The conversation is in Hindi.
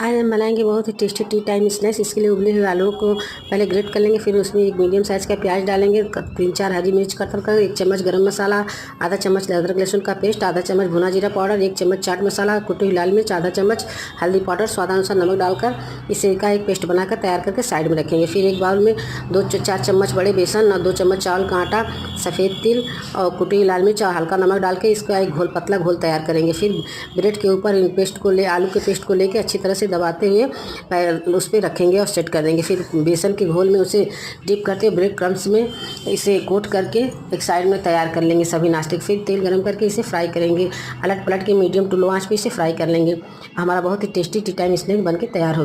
आज हम बनाएंगे बहुत ही टेस्टी टी टाइम स्नैक्स। इसके लिए उबले हुए आलू को पहले ग्रेट कर लेंगे, फिर उसमें एक मीडियम साइज़ का प्याज डालेंगे, 3-4 हरी मिर्च कतर कर, 1 चम्मच गरम मसाला, आधा चम्मच अदरक लहसुन का पेस्ट, आधा चम्मच भुना जीरा पाउडर, 1 चम्मच चाट मसाला, कुटी हुई लाल मिर्च, आधा चम्मच हल्दी पाउडर, स्वादानुसार नमक डालकर इसे का एक पेस्ट बनाकर तैयार करके साइड में रखेंगे। फिर एक बाउल में 4 चम्मच बड़े बेसन और 2 चम्मच चावल का आटा, सफ़ेद तिल और कुटी हुई लाल मिर्च और हल्का नमक डाल के इसका एक पतला घोल तैयार करेंगे। फिर ब्रेड के ऊपर इन पेस्ट को आलू के पेस्ट को लेके अच्छी तरह से दबाते हुए उस पर रखेंगे और सेट कर देंगे। फिर बेसन के घोल में उसे डिप करके ब्रेड क्रम्स में इसे कोट करके एक साइड में तैयार कर लेंगे सभी नाश्ते। फिर तेल गरम करके इसे फ्राई करेंगे, अलट पलट के मीडियम टू लो आंच पे इसे फ्राई कर लेंगे। हमारा बहुत ही टेस्टी टी टाइम स्नैक बन के तैयार हो